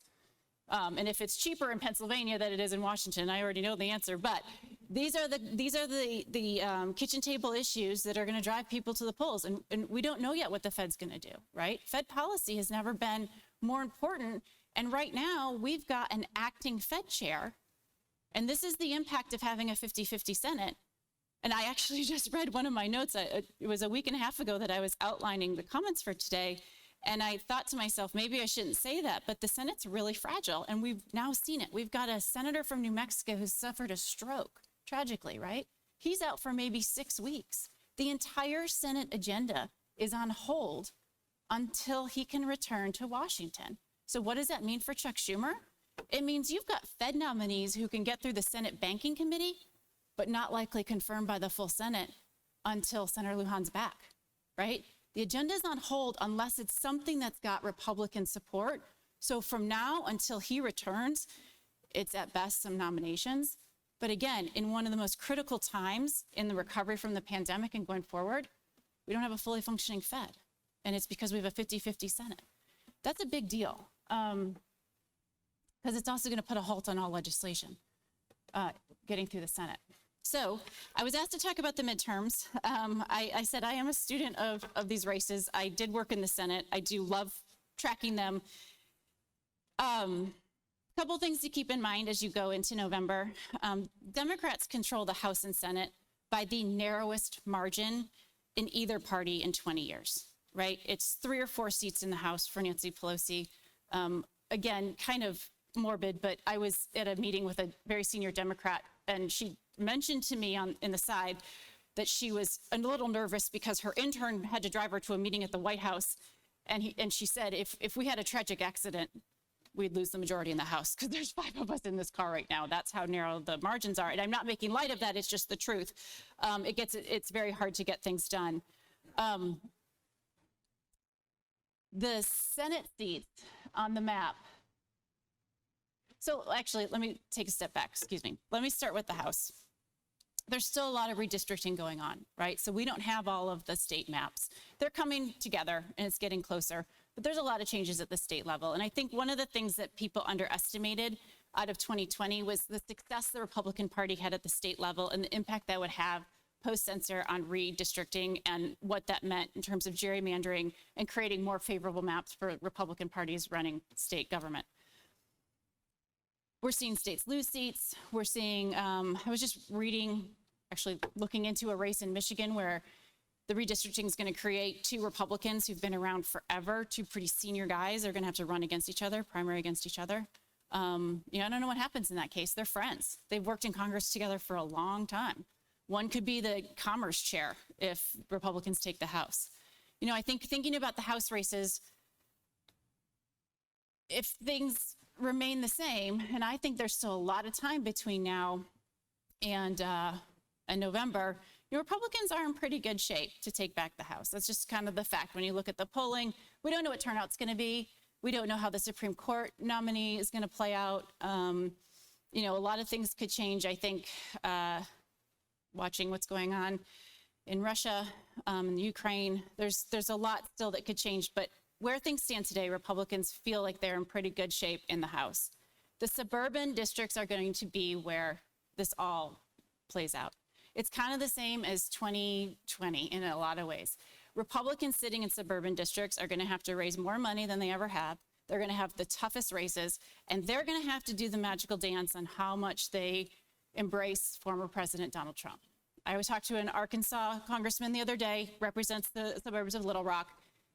And if it's cheaper in Pennsylvania than it is in Washington, I already know the answer. But these are the kitchen table issues that are going to drive people to the polls, and we don't know yet what the Fed's going to do, right? Fed policy has never been more important, and right now we've got an acting Fed chair, and this is the impact of having a 50-50 Senate. And I actually just read one of my notes. It was a week and a half ago that I was outlining the comments for today. And I thought to myself, maybe I shouldn't say that, but the Senate's really fragile. And we've now seen it. We've got a senator from New Mexico who suffered a stroke, tragically, right? He's out for maybe 6 weeks. The entire Senate agenda is on hold until he can return to Washington. So what does that mean for Chuck Schumer? It means you've got Fed nominees who can get through the Senate Banking Committee, but not likely confirmed by the full Senate until Senator Lujan's back, right? The agenda is on hold unless it's something that's got Republican support. So from now until he returns, it's at best some nominations. But again, in one of the most critical times in the recovery from the pandemic and going forward, we don't have a fully functioning Fed. And it's because we have a 50-50 Senate. That's a big deal, because it's also going to put a halt on all legislation getting through the Senate. So I was asked to talk about the midterms. I said I am a student of these races. I did work in the Senate. I do love tracking them. Couple things to keep in mind as you go into November. Democrats control the House and Senate by the narrowest margin in either party in 20 years, right? It's 3 or 4 seats in the House for Nancy Pelosi. Again, kind of morbid, but I was at a meeting with a very senior Democrat, and she mentioned to me in the side that she was a little nervous because her intern had to drive her to a meeting at the White House, and she said, if we had a tragic accident, we'd lose the majority in the House because there's 5 of us in this car right now. That's how narrow the margins are. And I'm not making light of that. It's just the truth. It's very hard to get things done. The Senate seats on the map. So actually, let me take a step back. Excuse me. Let me start with the House. There's still a lot of redistricting going on, right? So we don't have all of the state maps. They're coming together and it's getting closer, but there's a lot of changes at the state level. And I think one of the things that people underestimated out of 2020 was the success the Republican Party had at the state level and the impact that would have post-censor on redistricting and what that meant in terms of gerrymandering and creating more favorable maps for Republican parties running state government. We're seeing states lose seats. We're seeing, I was just actually looking into a race in Michigan where the redistricting is going to create 2 Republicans who've been around forever, 2 pretty senior guys. They're going to have to run against each other, primary against each other. I don't know what happens in that case. They're friends. They've worked in Congress together for a long time. One could be the commerce chair if Republicans take the House. I think thinking about the House races, if things remain the same, and I think there's still a lot of time between now and November, Republicans are in pretty good shape to take back the House. That's just kind of the fact. When you look at the polling, we don't know what turnout's going to be. We don't know how the Supreme Court nominee is going to play out. A lot of things could change. I think watching what's going on in Russia, in Ukraine, there's a lot still that could change. But where things stand today, Republicans feel like they're in pretty good shape in the House. The suburban districts are going to be where this all plays out. It's kind of the same as 2020 in a lot of ways. Republicans sitting in suburban districts are going to have to raise more money than they ever have. They're going to have the toughest races, and they're going to have to do the magical dance on how much they embrace former President Donald Trump. I was talking to an Arkansas congressman the other day, represents the suburbs of Little Rock,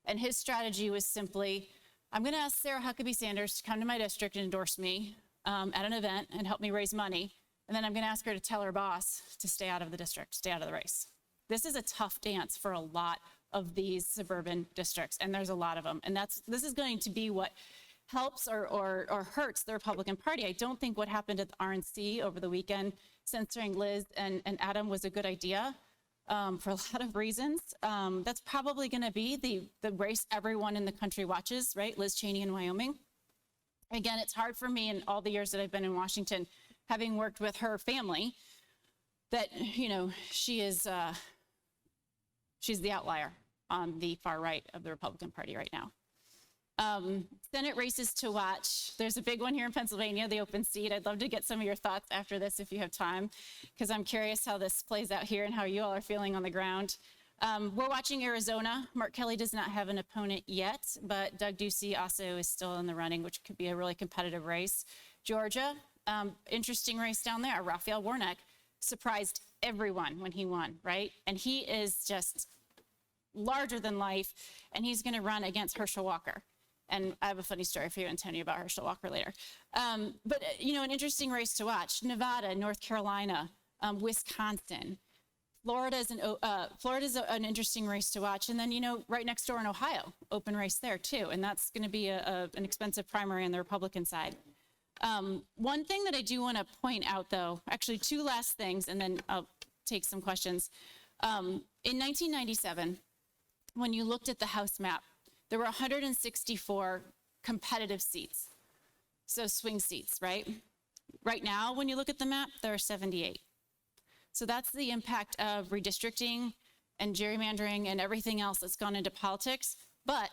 and his strategy was simply, I'm going to ask Sarah Huckabee Sanders to come to my district and endorse me at an event and help me raise money. And then I'm going to ask her to tell her boss to stay out of the district, stay out of the race. This is a tough dance for a lot of these suburban districts, and there's a lot of them. And this is going to be what helps or hurts the Republican Party. I don't think what happened at the RNC over the weekend, censoring Liz and Adam, was a good idea. For a lot of reasons. That's probably going to be the race everyone in the country watches, right? Liz Cheney in Wyoming. Again, it's hard for me in all the years that I've been in Washington, having worked with her family, that, she's the outlier on the far right of the Republican Party right now. Senate races to watch. There's a big one here in Pennsylvania, the open seat. I'd love to get some of your thoughts after this if you have time, because I'm curious how this plays out here and how you all are feeling on the ground. We're watching Arizona. Mark Kelly does not have an opponent yet, but Doug Ducey also is still in the running, which could be a really competitive race. Georgia, interesting race down there. Raphael Warnock surprised everyone when he won, right? And he is just larger than life, and he's going to run against Herschel Walker. And I have a funny story for you, Antonio, about Herschel Walker later. But an interesting race to watch. Nevada, North Carolina, Wisconsin. Florida's an interesting race to watch. And then, right next door in Ohio, open race there too. And that's going to be an expensive primary on the Republican side. One thing that I do want to point out, though, actually two last things, and then I'll take some questions. In 1997, when you looked at the House map, there were 164 competitive seats. So swing seats, right? Right now, when you look at the map, there are 78. So that's the impact of redistricting and gerrymandering and everything else that's gone into politics. But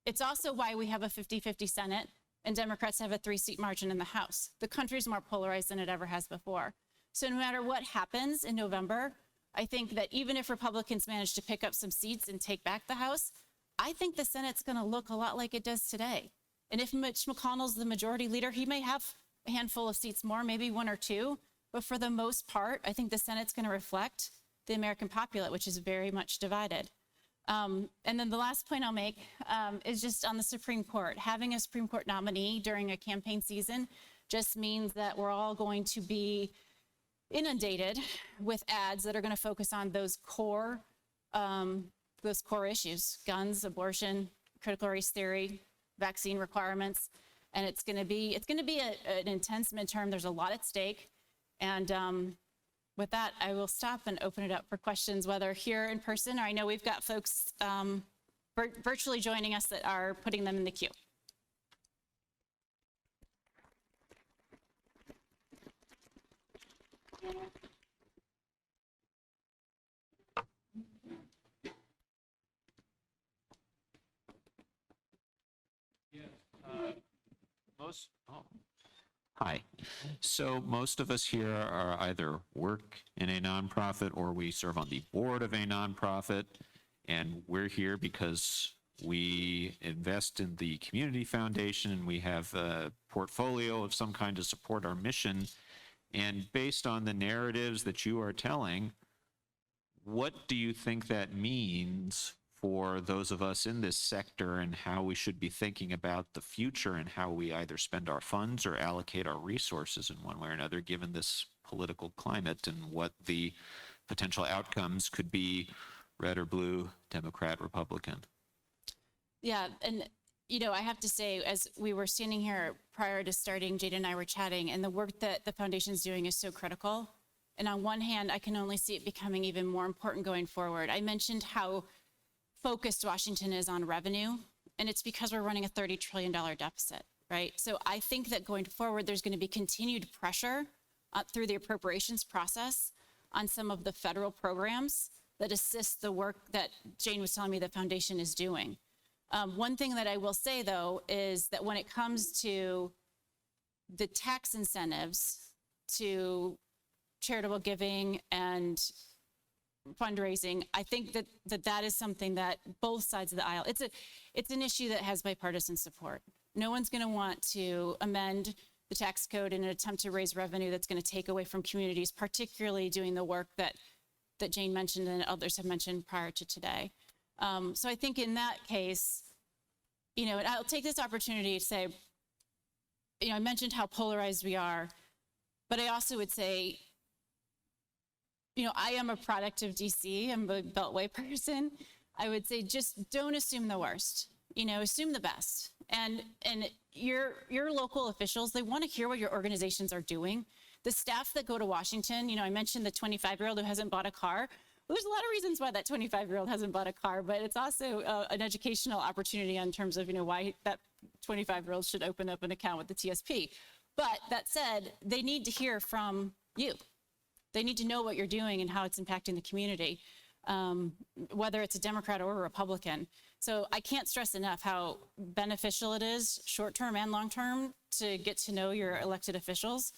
it's also why we have a 50-50 Senate and Democrats have a 3-seat margin in the House. The country's more polarized than it ever has before. So no matter what happens in November, I think that even if Republicans manage to pick up some seats and take back the House, I think the Senate's going to look a lot like it does today. And if Mitch McConnell's the majority leader, he may have a handful of seats more, maybe 1 or 2. But for the most part, I think the Senate's going to reflect the American populate, which is very much divided. And then the last point I'll make is just on the Supreme Court. Having a Supreme Court nominee during a campaign season just means that we're all going to be inundated with ads that are going to focus on those core issues: guns, abortion, critical race theory, vaccine requirements. And it's going to be an intense midterm. There's a lot at stake. And with that, I will stop and open it up for questions, whether here in person, or I know we've got folks virtually joining us that are putting them in the queue. Hi. So most of us here are either work in a nonprofit or we serve on the board of a nonprofit. And we're here because we invest in the community foundation and we have a portfolio of some kind to support our mission. And based on the narratives that you are telling, what do you think that means for those of us in this sector and how we should be thinking about the future and how we either spend our funds or allocate our resources in one way or another, given this political climate and what the potential outcomes could be, red or blue, Democrat, Republican? Yeah, and I have to say, as we were standing here prior to starting, Jada and I were chatting, and the work that the foundation's doing is so critical. And on one hand, I can only see it becoming even more important going forward. I mentioned how focused Washington is on revenue, and it's because we're running a $30 trillion deficit, right? So I think that going forward, there's going to be continued pressure through the appropriations process on some of the federal programs that assist the work that Jane was telling me the foundation is doing. One thing that I will say, though, is that when it comes to the tax incentives to charitable giving and fundraising, I think that is something that both sides of the aisle, it's an issue that has bipartisan support. No one's going to want to amend the tax code in an attempt to raise revenue that's going to take away from communities, particularly doing the work that Jane mentioned and others have mentioned prior to today. So I think in that case, and I'll take this opportunity to say, I mentioned how polarized we are, but I also would say, I am a product of DC. I'm a Beltway person. I would say just don't assume the worst. Assume the best. And your local officials, they want to hear what your organizations are doing. The staff that go to Washington, I mentioned the 25-year-old who hasn't bought a car. Well, there's a lot of reasons why that 25-year-old hasn't bought a car, but it's also an educational opportunity in terms of, why that 25-year-old should open up an account with the TSP. But that said, they need to hear from you. They need to know what you're doing and how it's impacting the community, whether it's a Democrat or a Republican. So I can't stress enough how beneficial it is, short-term and long-term, to get to know your elected officials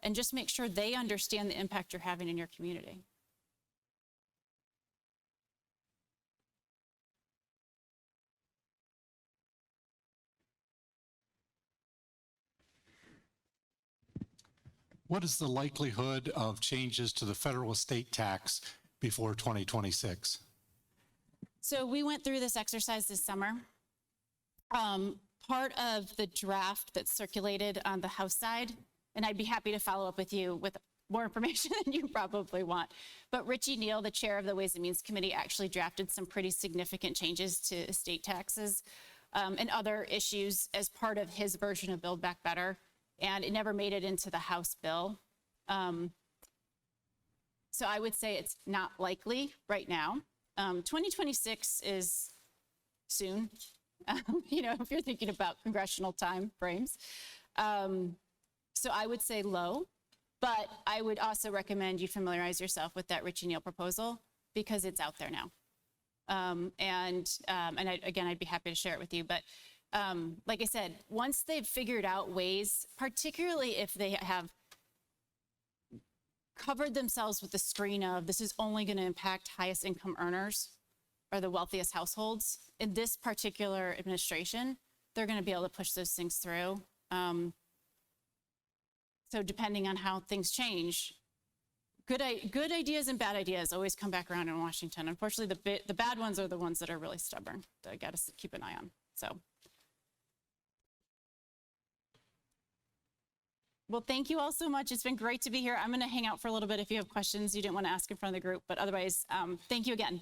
and just make sure they understand the impact you're having in your community. What is the likelihood of changes to the federal estate tax before 2026? So we went through this exercise this summer. Part of the draft that's circulated on the House side, and I'd be happy to follow up with you with more information than you probably want. But Richie Neal, the chair of the Ways and Means Committee, actually drafted some pretty significant changes to estate taxes and other issues as part of his version of Build Back Better, and it never made it into the House bill. So I would say it's not likely right now. 2026 is soon, if you're thinking about congressional time frames. So I would say low, but I would also recommend you familiarize yourself with that Richie Neal proposal because it's out there now. Again, I'd be happy to share it with you. But like I said, once they've figured out ways, particularly if they have covered themselves with the screen of this is only going to impact highest income earners or the wealthiest households, in this particular administration, they're going to be able to push those things through. So depending on how things change, good ideas and bad ideas always come back around in Washington. Unfortunately, the bad ones are the ones that are really stubborn that I got to keep an eye on. So, well, thank you all so much. It's been great to be here. I'm going to hang out for a little bit if you have questions you didn't want to ask in front of the group, but otherwise, thank you again.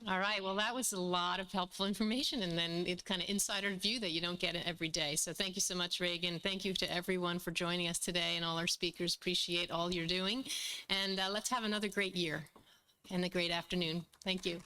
All right, well, that was a lot of helpful information, and then it's kind of insider view that you don't get it every day. So thank you so much, Reagan. Thank you to everyone for joining us today, and all our speakers. Appreciate all you're doing. And let's have another great year and a great afternoon. Thank you.